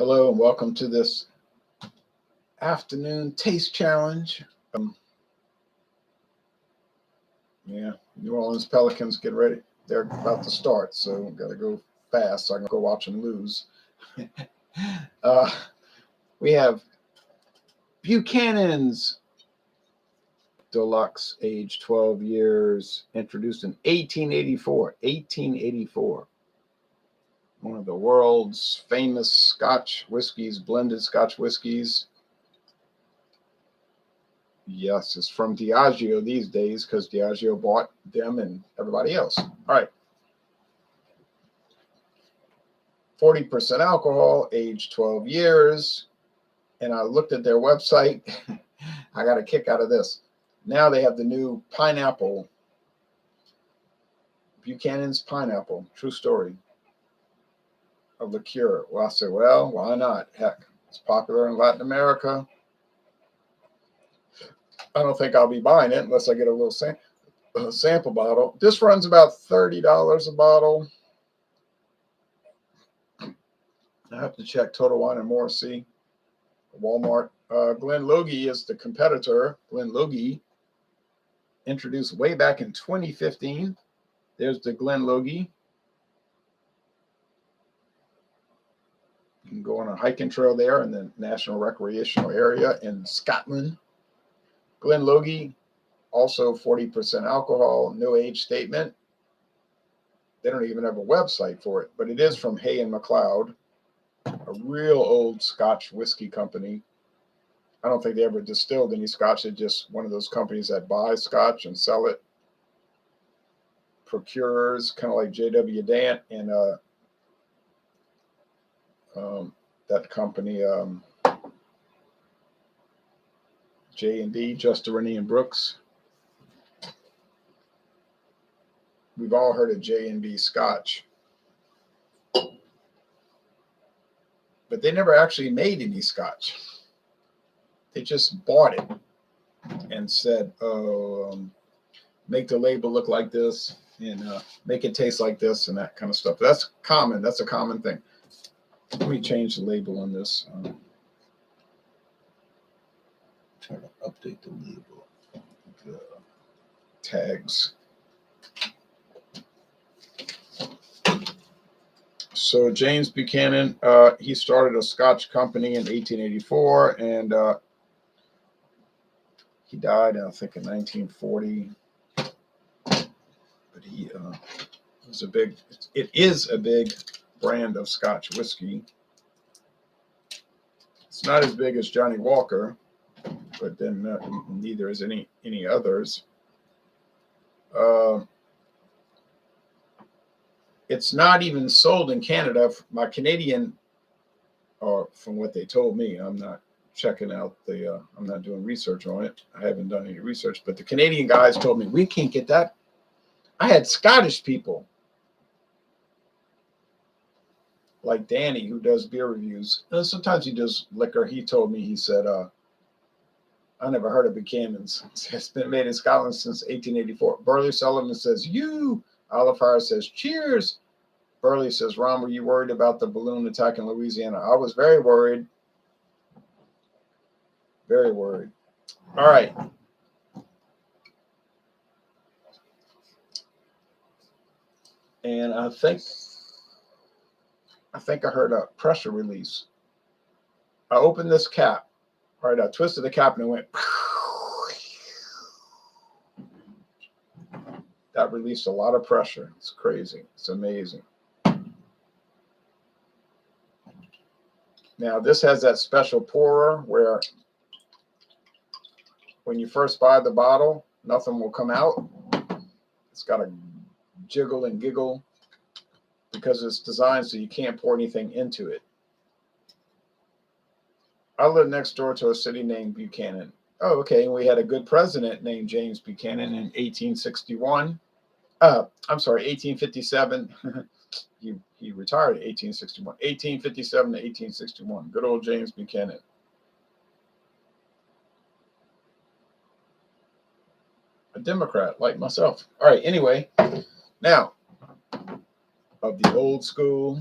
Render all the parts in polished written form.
Hello and welcome to this afternoon taste challenge. Yeah, New Orleans Pelicans get ready. They're about to start, so got to go fast so I can go watch them lose. uh, we have Buchanan's Deluxe, age 12 years, introduced in 1884. 1884. One of the world's famous Scotch whiskies, blended Scotch whiskies. Yes, it's from Diageo these days because Diageo bought them and everybody else. All right. 40% alcohol, age 12 years. And I looked at their website. I got a kick out of this. Now they have the new pineapple, Buchanan's pineapple, true story, a liqueur. Well, I said, well, why not? Heck, it's popular in Latin America. I don't think I'll be buying it unless I get a little sample bottle. This runs about $30 a bottle. I have to check Total Wine and More, see. Walmart. Glen Logie is the competitor. Glen Logie, introduced way back in 2015. There's the Glen Logie. You can go on a hiking trail there in the National Recreational Area in Scotland. Glen Logie, also 40% alcohol, no age statement. They don't even have a website for it, but it is from Hay and MacLeod, a real old Scotch whiskey company. I don't think they ever distilled any Scotch. It's just one of those companies that buy Scotch and sell it. Procurers, kind of like J.W. Dant and that company, J&D, Justerini and Brooks. We've all heard of J&B Scotch. But they never actually made any Scotch. They just bought it and said, make the label look like this and make it taste like this and that kind of stuff. That's common. That's a common thing. Let me change the label on this. Try to update the label, the tags. So James Buchanan, he started a Scotch company in 1884, and he died, I think, in 1940. But he was it is a big brand of Scotch whiskey. It's not as big as Johnny Walker, but then neither is any others. It's not even sold in Canada. My Canadian, or from what they told me, I'm not checking out I'm not doing research on it. I haven't done any research, but the Canadian guys told me, we can't get that. I had Scottish people like Danny, who does beer reviews. Sometimes he does liquor. He told me, he said, I never heard of Buchanan's. It's been made in Scotland since 1884. Burley Sullivan says, you. Olive Fire says, cheers. Burley says, Ron, were you worried about the balloon attack in Louisiana? I was very worried. Very worried. All right. And I think I heard a pressure release. I opened this cap. All right, I twisted the cap and it went. That released a lot of pressure. It's crazy. It's amazing. Now, this has that special pourer where when you first buy the bottle, nothing will come out. It's got a jiggle and giggle because it's designed so you can't pour anything into it. I live next door to a city named Buchanan. Oh, okay. And we had a good president named James Buchanan in 1861. I'm sorry, 1857. He retired in 1861. 1857 to 1861. Good old James Buchanan. A Democrat like myself. All right, anyway. Now, of the old school,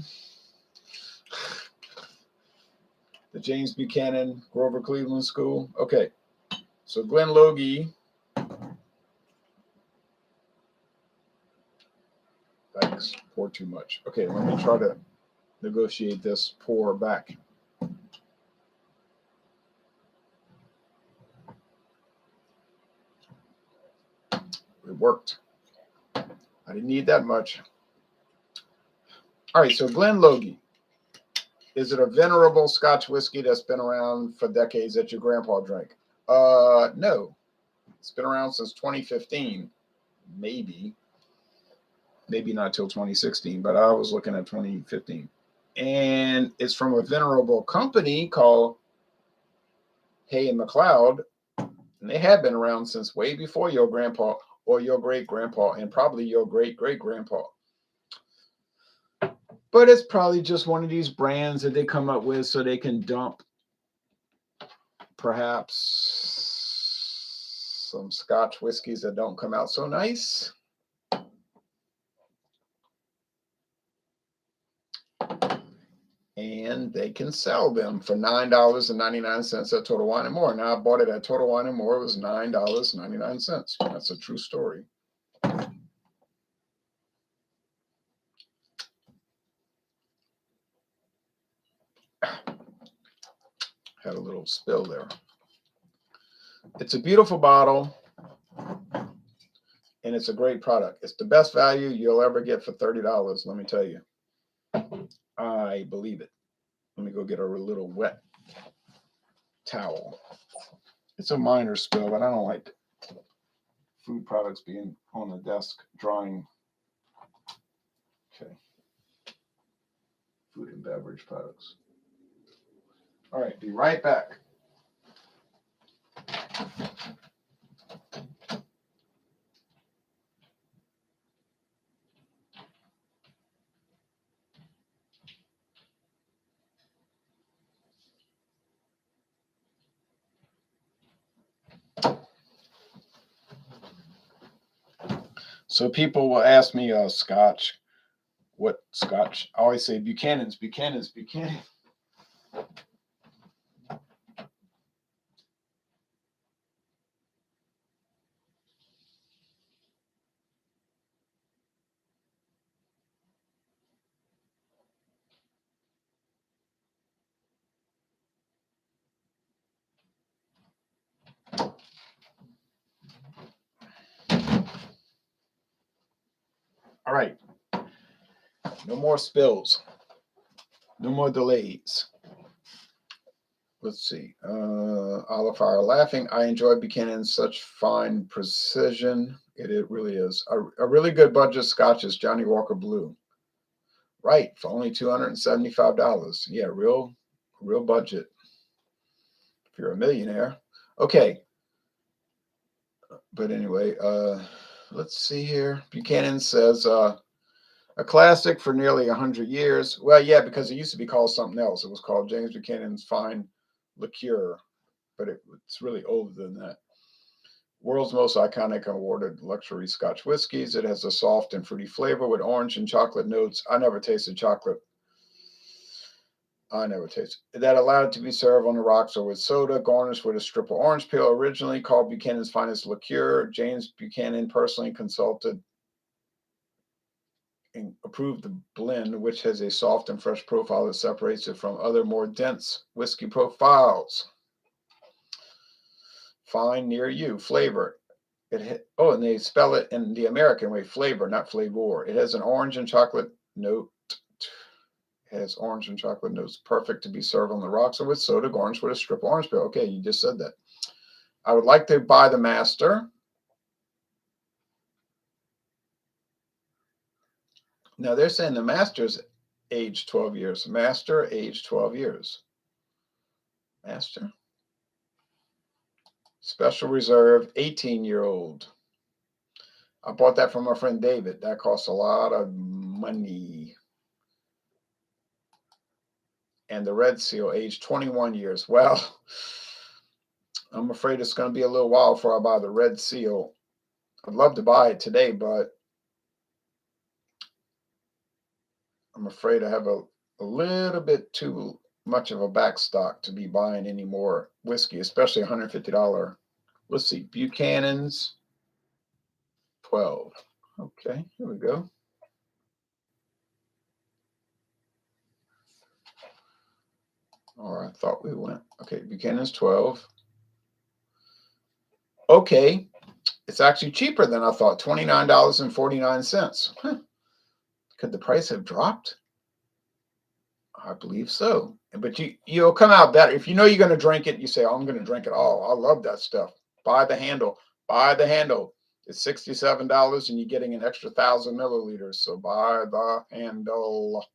The James Buchanan, Grover Cleveland School. Okay, so Glen Logie. Thanks, pour too much. Okay, let me try to negotiate this pour back. It worked. I didn't need that much. All right, so Glen Logie. Is it a venerable Scotch whiskey that's been around for decades that your grandpa drank? No. It's been around since 2015. Maybe not till 2016, but I was looking at 2015. And it's from a venerable company called Hay and McLeod. And they have been around since way before your grandpa or your great-grandpa and probably your great-great-grandpa. But it's probably just one of these brands that they come up with so they can dump perhaps some Scotch whiskeys that don't come out so nice. And they can sell them for $9.99 at Total Wine & More. Now, I bought it at Total Wine & More. It was $9.99. That's a true story. Had a little spill there. It's a beautiful bottle, and it's a great product. It's the best value you'll ever get for $30, let me tell you. I believe it. Let me go get a little wet towel. It's a minor spill, but I don't like food products being on the desk drying. Okay. Food and beverage products. All right, be right back. So people will ask me, Scotch, what Scotch? I always say Buchanan's. All right. No more spills. No more delays. Let's see. Olive Fire laughing. I enjoy Buchanan's such fine precision. It really is. A really good budget Scotch is Johnny Walker Blue. Right, for only $275. Yeah, real budget. If you're a millionaire. Okay. But anyway, let's see here. Buchanan says a classic for nearly 100 years. Well, yeah, because it used to be called something else. It was called James Buchanan's Fine Liqueur, but it's really older than that. World's most iconic and awarded luxury Scotch whiskies. It has a soft and fruity flavor with orange and chocolate notes. I never tasted chocolate. That allowed it to be served on the rocks or with soda, garnished with a strip of orange peel. Originally called Buchanan's Finest Liqueur, James Buchanan personally consulted and approved the blend, which has a soft and fresh profile that separates it from other more dense whiskey profiles. Find near you. Flavor. And they spell it in the American way, flavor, not flavor. It has an orange and chocolate note. It has orange and chocolate notes. Perfect to be served on the rocks or with soda, garnished with a strip of orange peel. Okay, you just said that. I would like to buy the master. Now they're saying the master's age 12 years. Master age 12 years. Master. Special reserve, 18-year-old. I bought that from my friend David. That costs a lot of money. And the red seal, age 21 years. Well, I'm afraid it's going to be a little while before I buy the red seal. I'd love to buy it today, but I'm afraid I have a little bit too much of a backstock to be buying any more whiskey, especially $150. Let's see, Buchanan's 12. Okay, here we go. Or I thought we went. Okay, Buchanan's 12. Okay, it's actually cheaper than I thought, $29.49. Huh. Could the price have dropped? I believe so. But you'll come out better. If you know you're going to drink it, you say, oh, I'm going to drink it all. I love that stuff. Buy the handle. Buy the handle. It's $67 and you're getting an extra 1,000 milliliters. So buy the handle.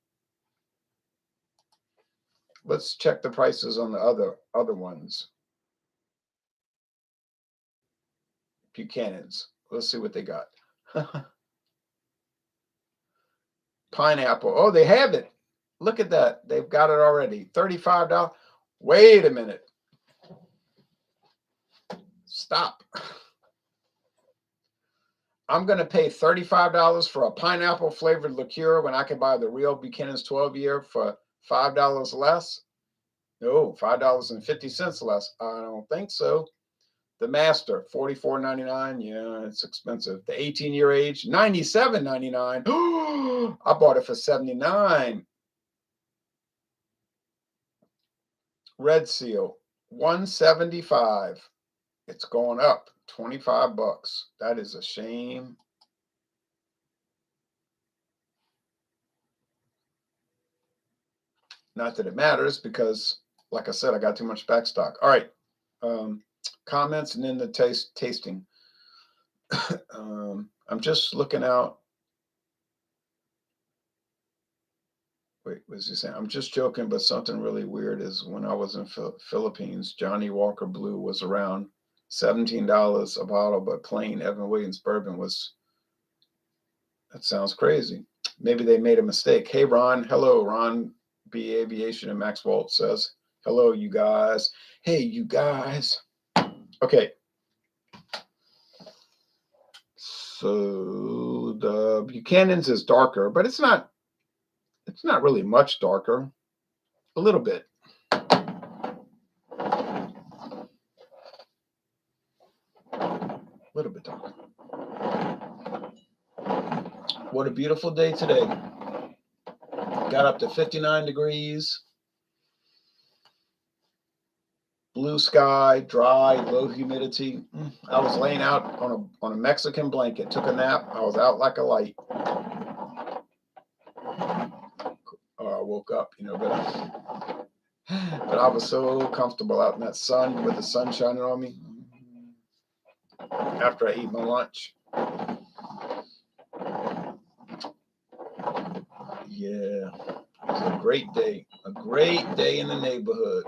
Let's check the prices on the other ones. Buchanan's. Let's see what they got. Pineapple. Oh, they have it. Look at that. They've got it already. $35. Wait a minute. Stop. I'm going to pay $35 for a pineapple flavored liqueur when I can buy the real Buchanan's 12 year for $5 less. No, $5.50 less. I don't think so. The Master, $44.99. Yeah, it's expensive. The 18-year age, $97.99. I bought it for $79. Red Seal, $175. It's going up $25. That is a shame. Not that it matters because, like I said, I got too much backstock. All right. Comments and then the tasting. I'm just looking out. Wait, what's he saying? I'm just joking, but something really weird is when I was in Philippines, Johnny Walker Blue was around $17 a bottle, but plain Evan Williams bourbon was, that sounds crazy. Maybe they made a mistake. Hey, Ron. Hello, Ron B. Aviation and Max Walt says, hello, you guys. Hey, you guys. Okay. So the Buchanan's is darker, but it's not really much darker. A little bit. A little bit darker. What a beautiful day today. Got up to 59 degrees. Blue sky, dry, low humidity. I was laying out on a Mexican blanket, took a nap. I was out like a light. I woke up, but I was so comfortable out in that sun with the sun shining on me after I ate my lunch. Yeah, it was a great day in the neighborhood.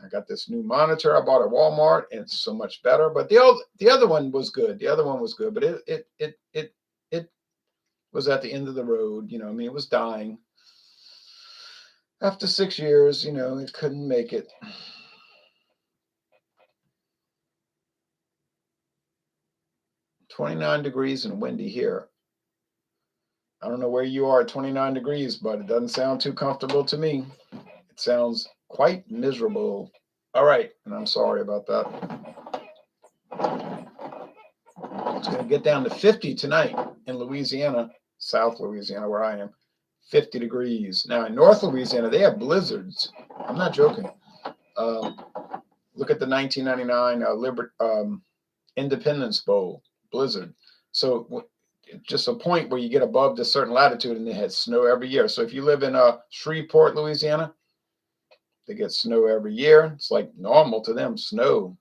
I got this new monitor I bought at Walmart, and it's so much better. But the other one was good. But it was at the end of the road. It was dying. After 6 years, it couldn't make it. $29 degrees and windy here. I don't know where you are at 29 degrees, but it doesn't sound too comfortable to me. It sounds quite miserable. All right, and I'm sorry about that. It's going to get down to 50 tonight in Louisiana, South Louisiana, where I am. 50 degrees. Now, in North Louisiana, they have blizzards. I'm not joking. Look at the 1999 Independence Bowl blizzard. So just a point where you get above this certain latitude and they had snow every year. So if you live in Shreveport, Louisiana, they get snow every year. It's like normal to them, snow.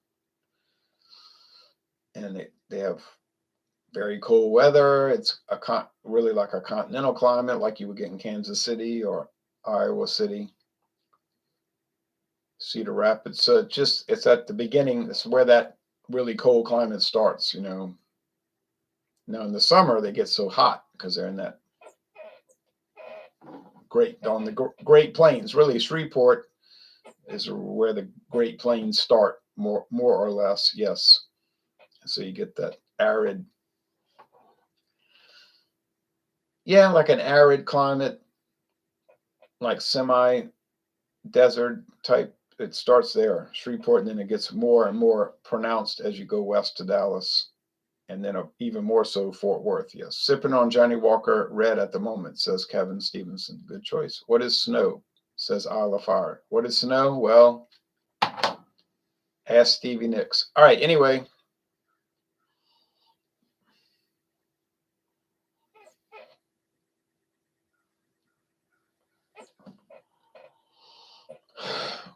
And they have very cold weather. It's really like a continental climate like you would get in Kansas City or Iowa City, Cedar Rapids. So it's at the beginning. It's where that really cold climate starts, Now in the summer, they get so hot because they're in that on the Great Plains. Really, Shreveport is where the Great Plains start, more or less, yes. So you get that arid, like an arid climate. like semi-desert type. It starts there, Shreveport, and then it gets more and more pronounced as you go west to Dallas, and then even more so Fort Worth. Yes, sipping on Johnny Walker Red at the moment, says Kevin Stevenson. Good choice. What is snow? Says Isle of Fire. What is snow? Well, ask Stevie Nicks. All right. Anyway.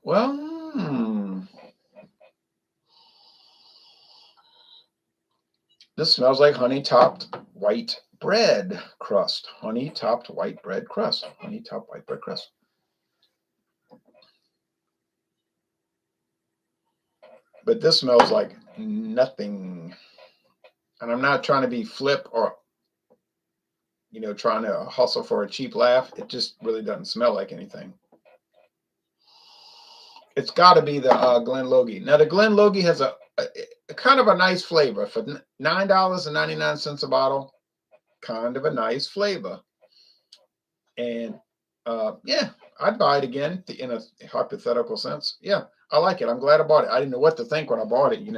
Well, this smells like honey-topped white bread crust. Honey-topped white bread crust. Honey-topped white bread crust. But this smells like nothing. And I'm not trying to be flip or, trying to hustle for a cheap laugh. It just really doesn't smell like anything. It's got to be the Glen Logie. Now, the Glen Logie has a kind of a nice flavor for $9.99 a bottle. Kind of a nice flavor. And yeah, I'd buy it again in a hypothetical sense. Yeah, I like it. I'm glad I bought it. I didn't know what to think when I bought it.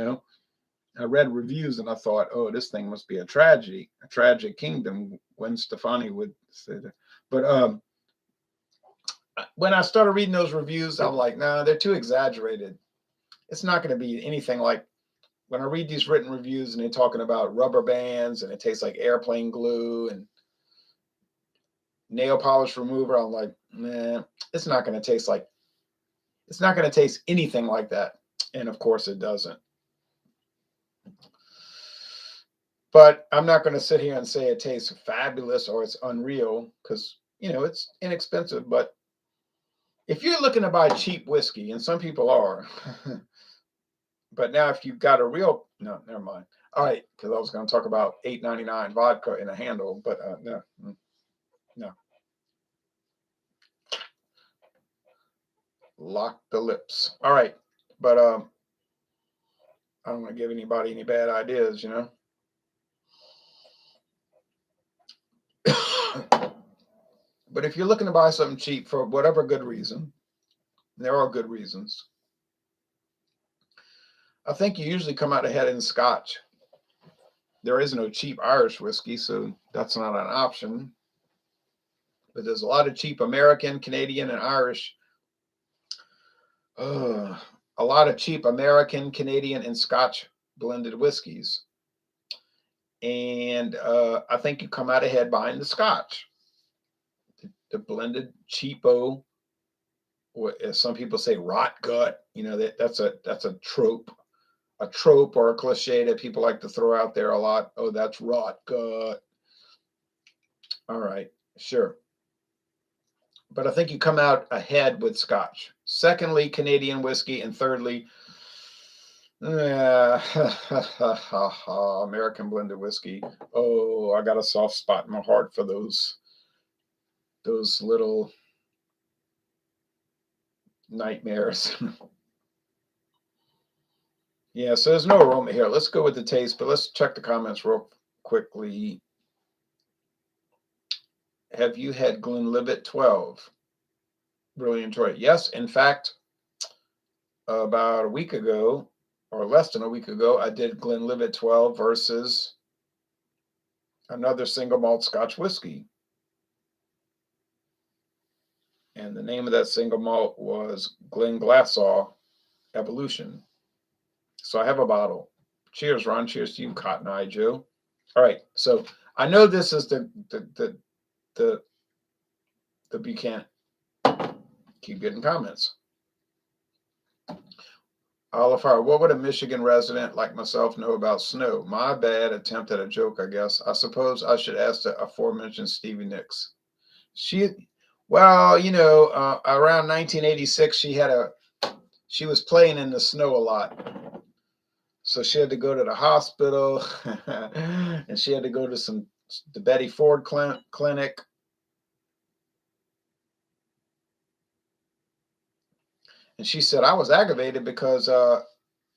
I read reviews and I thought, oh, this thing must be a tragedy, a tragic kingdom. When Stefani would say that. But when I started reading those reviews, I'm like, nah, they're too exaggerated. It's not going to be anything like when I read these written reviews and they're talking about rubber bands and it tastes like airplane glue and nail polish remover. I'm like, nah, it's not going to taste anything like that. And of course it doesn't. But I'm not going to sit here and say it tastes fabulous or it's unreal because, it's inexpensive. But if you're looking to buy cheap whiskey, and some people are, but now if you've got no, never mind. All right, because I was going to talk about $8.99 vodka in a handle, but no. Lock the lips. All right, but I don't want to give anybody any bad ideas, But if you're looking to buy something cheap for whatever good reason, there are good reasons. I think you usually come out ahead in Scotch. There is no cheap Irish whiskey, so that's not an option. But there's a lot of cheap American, Canadian, and Irish. A lot of cheap American, Canadian, and Scotch blended whiskeys. And I think you come out ahead buying the Scotch. The blended cheapo, what as some people say, rot gut. That's a trope or a cliche that people like to throw out there a lot. Oh, that's rot gut. All right, sure. But I think you come out ahead with Scotch. Secondly, Canadian whiskey, and thirdly, American blended whiskey. Oh, I got a soft spot in my heart for those little nightmares. Yeah, so there's no aroma here. Let's go with the taste, but let's check the comments real quickly. Have you had Glenlivet 12? Really enjoy it. Yes, in fact, about a week ago, or less than a week ago, I did Glenlivet 12 versus another single malt Scotch whiskey. And the name of that single malt was Glenglassaugh Evolution. So I have a bottle. Cheers, Ron. Cheers to you, Cotton Eye Joe. All right. So I know this is the Buchanan. Keep getting comments. Oliver, what would a Michigan resident like myself know about snow? My bad attempt at a joke, I guess. I suppose I should ask the aforementioned Stevie Nicks. Around 1986, she was playing in the snow a lot. So she had to go to the hospital and she had to go to the Betty Ford clinic. And she said, I was aggravated because, I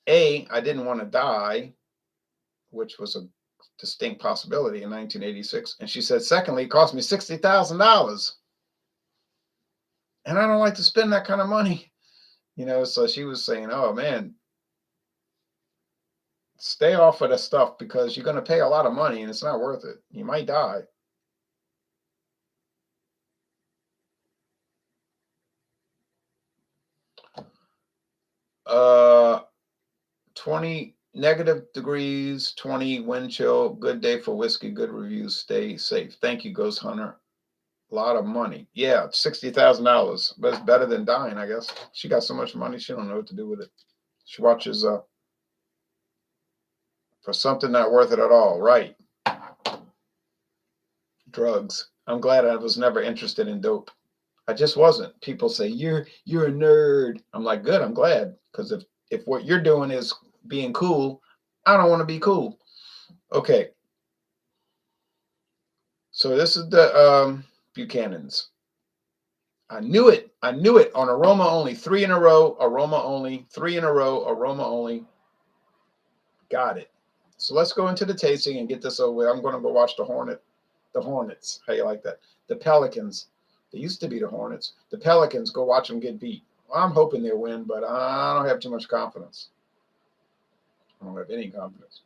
didn't want to die, which was a distinct possibility in 1986. And she said, secondly, it cost me $60,000. And I don't like to spend that kind of money, you know. So she was saying, oh man, stay off of the stuff because you're going to pay a lot of money and it's not worth it. You might die. Uh, 20 negative degrees, 20 wind chill. Good day for whiskey. Good reviews. Stay safe. Thank you, Ghost Hunter. A lot of money. Yeah, $60,000, but it's better than dying, I guess. She got so much money, she don't know what to do with it. She watches for something not worth it at all. Right. Drugs. I'm glad I was never interested in dope. I just wasn't. People say you're a nerd. I'm like, good. I'm glad, because if what you're doing is being cool, I don't want to be cool. Okay. So this is the Buchanan's. I knew it. I knew it on aroma only. 3 in a row. Aroma only. 3 in a row. Aroma only. Got it. So let's go into the tasting and get this over with. I'm going to go watch the Hornets. How you like that? The Pelicans. They used to be the Hornets. The Pelicans, go watch them get beat. Well, I'm hoping they'll win, but I don't have too much confidence. I don't have any confidence.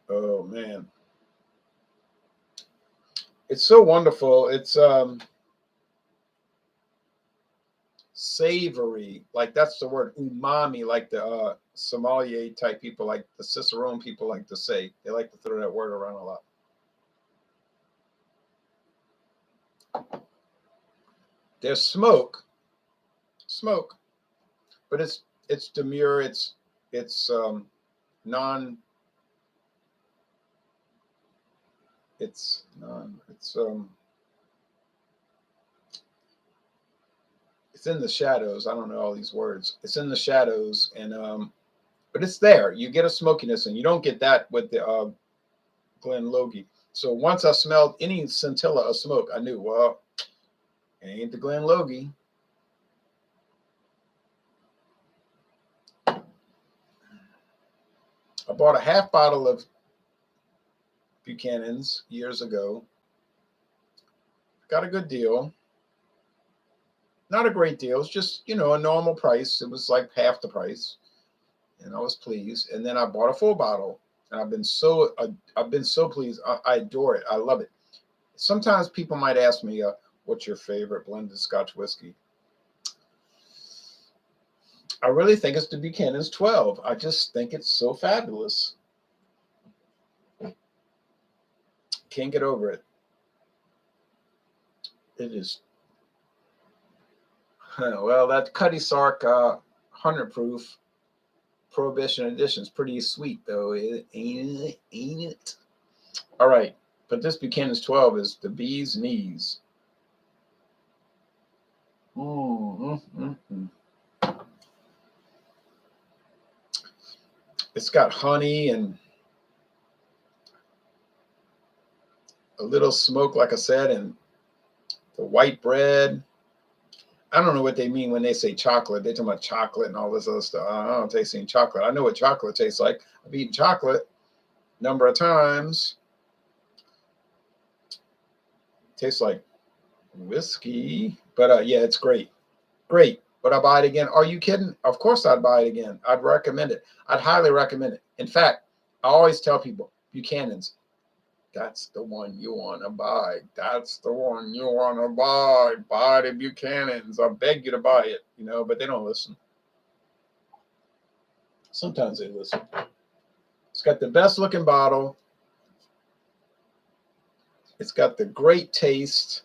Oh, man. It's so wonderful. It's savory. Like, that's the word, umami, like the sommelier type people, like the Cicerone people like to say. They like to throw that word around a lot. There's smoke, but it's demure. It's non. It's non. It's in the shadows. I don't know all these words. It's in the shadows, and but it's there. You get a smokiness, and you don't get that with the Glen Logie. So once I smelled any scintilla of smoke, I knew, well, it ain't the Glen Logie. I bought a half bottle of Buchanan's years ago. Got a good deal. Not a great deal. It's just, a normal price. It was like half the price, and I was pleased. And then I bought a full bottle, and I've been so pleased. I adore it. I love it. Sometimes people might ask me, "What's your favorite blended Scotch whiskey?" I really think it's the Buchanan's 12. I just think it's so fabulous. Can't get over it. It is. Well, that Cutty Sark 100 proof Prohibition edition is pretty sweet, though. Ain't it? All right. But this Buchanan's 12 is the bee's knees. It's got honey and a little smoke, like I said, and the white bread. I don't know what they mean when they say chocolate. They're talking about chocolate and all this other stuff. I don't taste any chocolate. I know what chocolate tastes like. I've eaten chocolate a number of times. Tastes like whiskey. But yeah, it's great. Great. Would I buy it again? Are you kidding? Of course I'd buy it again. I'd recommend it. I'd highly recommend it. In fact, I always tell people, Buchanan's, that's the one you want to buy. That's the one you want to buy. Buy the Buchanan's. I beg you to buy it, but they don't listen. Sometimes they listen. It's got the best looking bottle. It's got the great taste.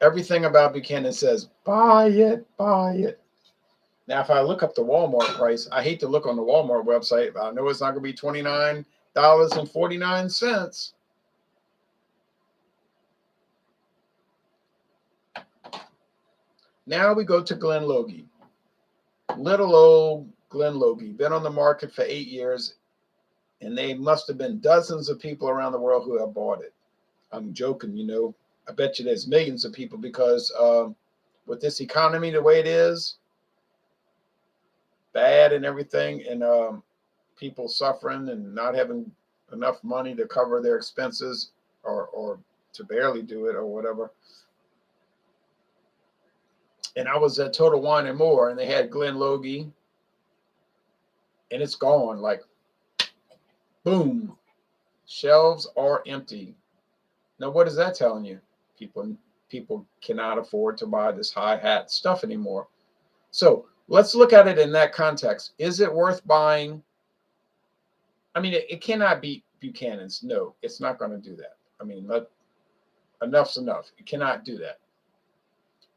Everything about Buchanan says, buy it, buy it. Now, if I look up the Walmart price, I hate to look on the Walmart website, but I know it's not going to be $29.49. Now we go to Glen Logie. Little old Glen Logie. Been on the market for 8 years, and they must have been dozens of people around the world who have bought it. I'm joking, I bet you there's millions of people because with this economy the way it is, bad and everything, and people suffering and not having enough money to cover their expenses or to barely do it or whatever. And I was at Total Wine and More, and they had Glen Logie, and it's gone. Like, boom, shelves are empty. Now, what is that telling you? People cannot afford to buy this high hat stuff anymore. So let's look at it in that context. Is it worth buying? I mean, it cannot be Buchanan's. No, it's not going to do that. I mean, enough's enough. It cannot do that.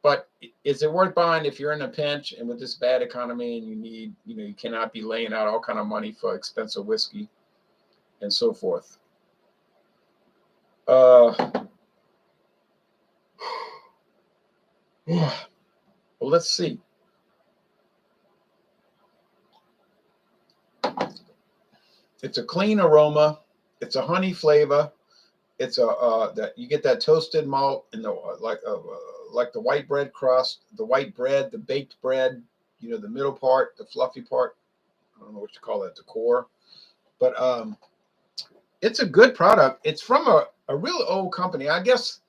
But is it worth buying if you're in a pinch and with this bad economy and you need, you cannot be laying out all kind of money for expensive whiskey and so forth? Well, let's see. It's a clean aroma. It's a honey flavor. It's that you get that toasted malt and the like the white bread crust, the white bread, the baked bread. The middle part, the fluffy part. I don't know what you call that, the core. But it's a good product. It's from a real old company. I guess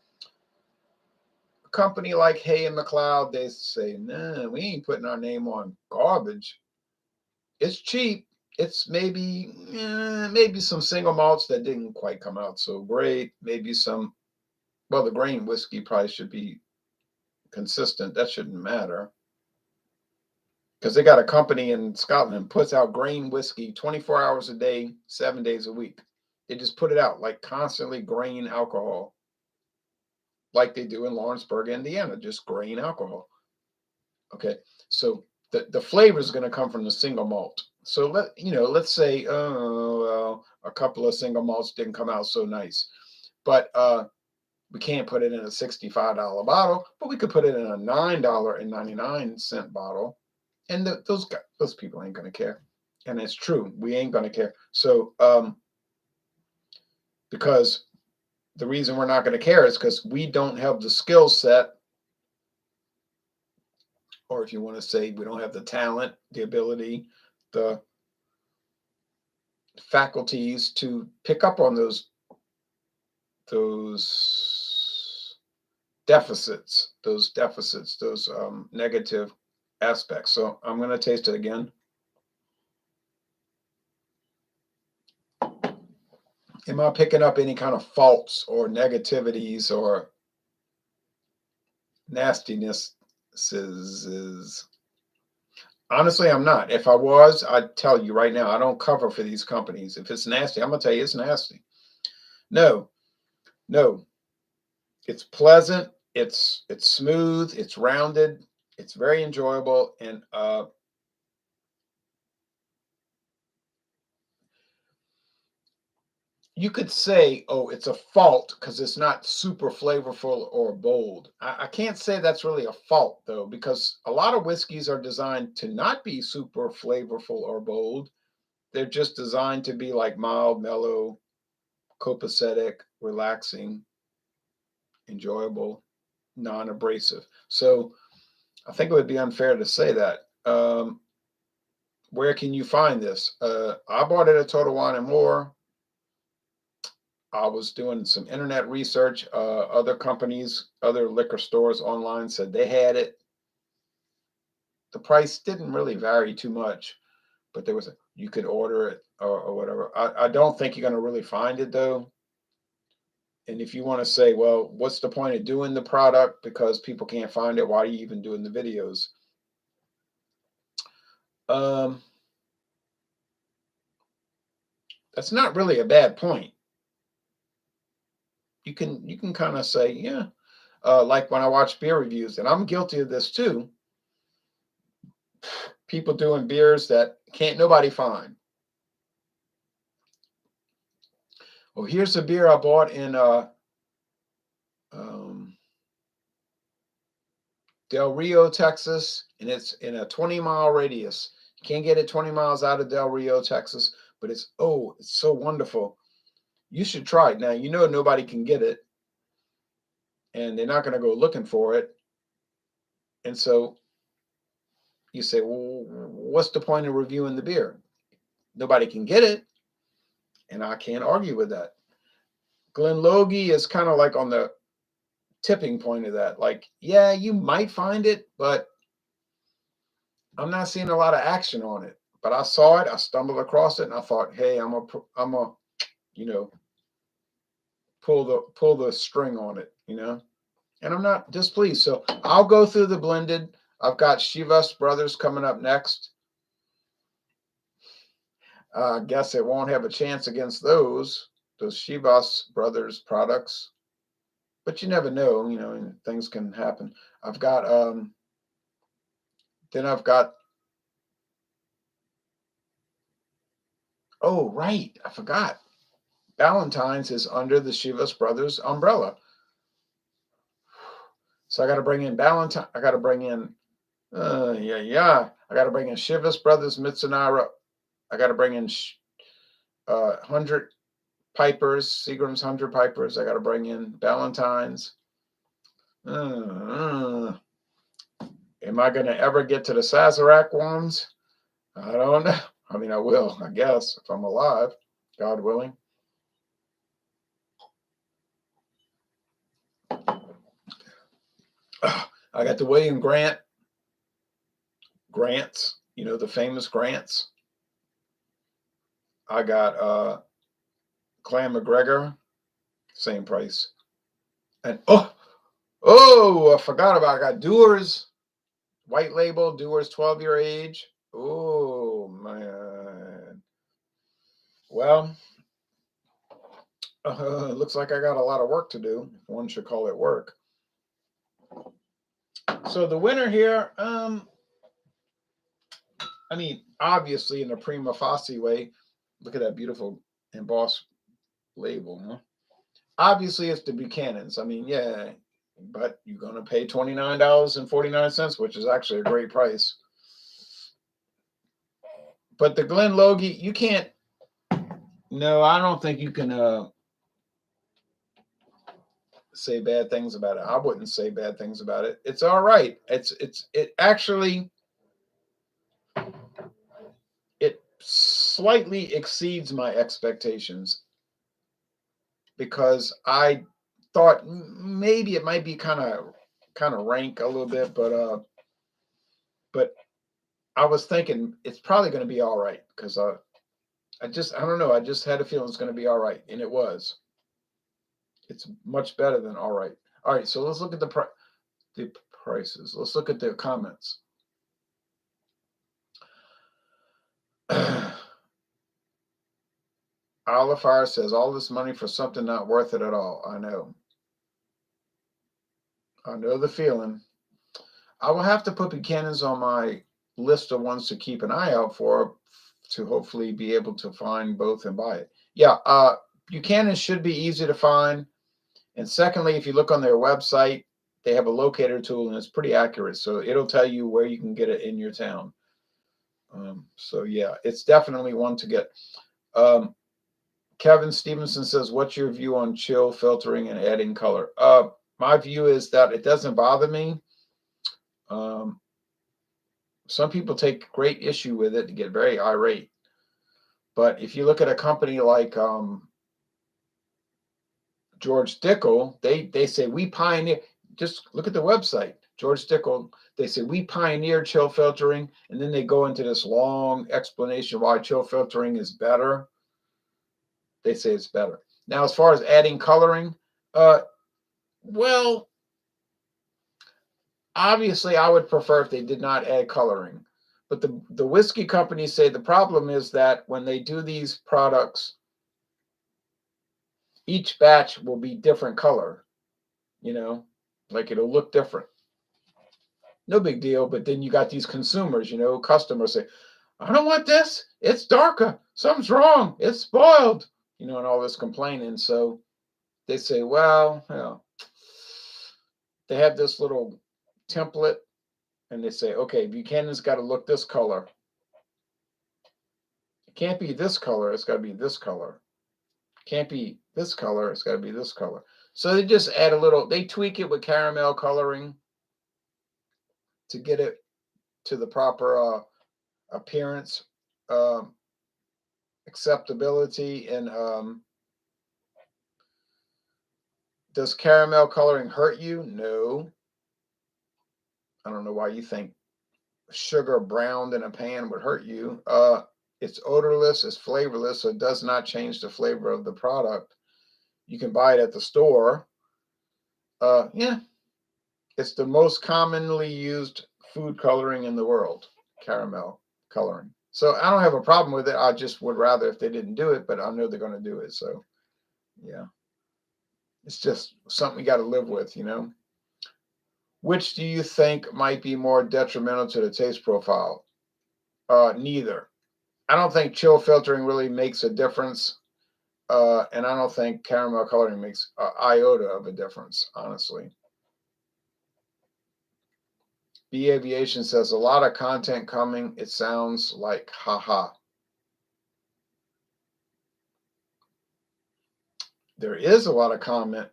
a company like Hay and McLeod, they say, nah, we ain't putting our name on garbage. It's cheap. It's maybe some single malts that didn't quite come out so great. Maybe some, well, the grain whiskey probably should be consistent. That shouldn't matter. Because they got a company in Scotland puts out grain whiskey 24 hours a day, 7 days a week. They just put it out like constantly grain alcohol, like they do in Lawrenceburg, Indiana, just grain alcohol. Okay, so the flavor is going to come from the single malt. So let's say a couple of single malts didn't come out so nice, but we can't put it in a $65 bottle, but we could put it in a $9.99 bottle, and those people ain't going to care. And it's true, we ain't going to care. So because the reason we're not going to care is because we don't have the skill set, or if you want to say we don't have the talent, the ability, the faculties to pick up on those deficits, those negative aspects. So I'm going to taste it again. Am I picking up any kind of faults or negativities or nastiness? Honestly, I'm not. If I was, I'd tell you right now, I don't cover for these companies. If it's nasty, I'm going to tell you it's nasty. No. It's pleasant. It's smooth. It's rounded. It's very enjoyable. And you could say, oh, it's a fault because it's not super flavorful or bold. I can't say that's really a fault, though, because a lot of whiskeys are designed to not be super flavorful or bold. They're just designed to be like mild, mellow, copacetic, relaxing, enjoyable, non-abrasive. So I think it would be unfair to say that. Where can you find this? I bought it at Total Wine and More. I was doing some internet research. Other companies, other liquor stores online said they had it. The price didn't really vary too much, but you could order it or whatever. I don't think you're going to really find it, though. And if you want to say, well, what's the point of doing the product because people can't find it? Why are you even doing the videos? That's not really a bad point. You can kind of say, yeah, like when I watch beer reviews, and I'm guilty of this too. People doing beers that can't nobody find. Well, here's a beer I bought in Del Rio, Texas, and it's in a 20-mile radius. You can't get it 20 miles out of Del Rio, Texas, but it's so wonderful. You should try it. Now, nobody can get it, and they're not going to go looking for it. And so you say, well, what's the point of reviewing the beer? nobody can get it, and I can't argue with that. Glen Logie is kind of like on the tipping point of that. Like, yeah, you might find it, but I'm not seeing a lot of action on it. But I saw it, I stumbled across it, and I thought, hey, I'm a, you know, pull the string on it, and I'm not displeased. So I'll go through the blended. I've got Chivas Brothers coming up next. I guess it won't have a chance against those Chivas Brothers products, but you never know. Things can happen. I've got then I've got. Oh, right, I forgot. Valentine's is under the Chivas Brothers umbrella. So I got to bring in Valentine. I got to bring in, I got to bring in Chivas Brothers Mitsunara. I got to bring in 100 Pipers, Seagram's 100 Pipers. I got to bring in Valentine's. Am I going to ever get to the Sazerac ones? I don't know. I mean, I will, I guess, if I'm alive, God willing. I got the William Grants, the famous Grants. I got Clan McGregor, same price. And I forgot about it. I got Dewar's white label, Dewar's 12-year age. Oh man. Well, looks like I got a lot of work to do. If one should call it work. So the winner here, I mean, obviously in a prima facie way, look at that beautiful embossed label, huh? Obviously it's the Buchanan's. I mean, yeah, but you're going to pay $29.49, which is actually a great price. But the Glen Logie, you can't, no, I don't think you can say bad things about it. I wouldn't say bad things about it. It's all right. It actually, it slightly exceeds my expectations because I thought maybe it might be kind of rank a little bit, but I was thinking it's probably going to be all right because I don't know. I just had a feeling it's going to be all right, and it was. It's much better than all right. All right, so let's look at the prices. Let's look at the comments. Oliver says, all this money for something not worth it at all. I know the feeling. I will have to put Buchanan's on my list of ones to keep an eye out for to hopefully be able to find both and buy it. Yeah, Buchanan should be easy to find. And secondly, if you look on their website, they have a locator tool and it's pretty accurate. So it'll tell you where you can get it in your town. So yeah, it's definitely one to get. Kevin Stevenson says, what's your view on chill filtering and adding color? My view is that it doesn't bother me. Some people take great issue with it and get very irate. But if you look at a company like George Dickel, they say we pioneer. Just look at the website. George Dickel, they say we pioneered chill filtering, and then they go into this long explanation why chill filtering is better. They say it's better. Now, as far as adding coloring, well, obviously I would prefer if they did not add coloring. But the whiskey companies say the problem is that when they do these products, each batch will be different color, like it'll look different. No big deal. But then you got these consumers, customers say, I don't want this. It's darker. Something's wrong. It's spoiled, and all this complaining. So they say, well, they have this little template and they say, okay, Buchanan's got to look this color. It can't be this color. It's got to be this color. It can't be this color. It's got to be this color. So they just add they tweak it with caramel coloring to get it to the proper appearance. acceptability. And does caramel coloring hurt you? No. I don't know why you think sugar browned in a pan would hurt you. It's odorless, it's flavorless, so it does not change the flavor of the product. You can buy it at the store. Yeah, it's the most commonly used food coloring in the world, caramel coloring. So I don't have a problem with it. I just would rather if they didn't do it, but I know they're going to do it. So yeah, it's just something you got to live with, you know. Which do you think might be more detrimental to the taste profile? Neither. I don't think chill filtering really makes a difference. And I don't think caramel coloring makes iota of a difference, honestly. B Aviation says a lot of content coming. It sounds like haha. There is a lot of comment.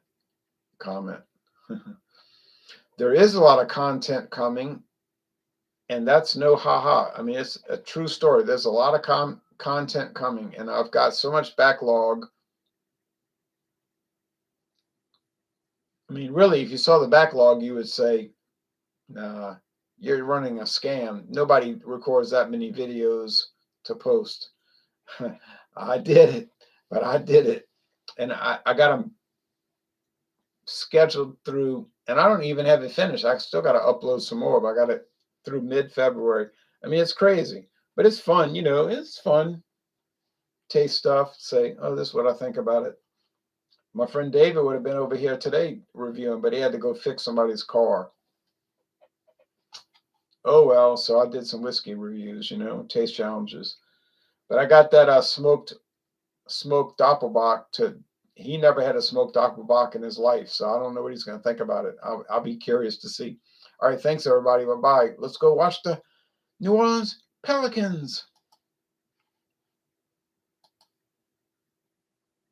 There is a lot of content coming, and that's no haha. I mean, it's a true story. There's a lot of content coming, and I've got so much backlog. I mean, really, if you saw the backlog, you would say, nah, you're running a scam. Nobody records that many videos to post. I did it, but I did it. And I got them scheduled through, and I don't even have it finished. I still got to upload some more, but I got it through mid-February. I mean, it's crazy, but it's fun. You know, it's fun. Taste stuff, say, oh, this is what I think about it. My friend David would have been over here today reviewing, but he had to go fix somebody's car. Oh, well, so I did some whiskey reviews, you know, taste challenges. But I got that smoked Doppelbock he never had a smoked Doppelbock in his life, so I don't know what he's going to think about it. I'll be curious to see. All right, thanks, everybody. Bye-bye. Let's go watch the New Orleans Pelicans.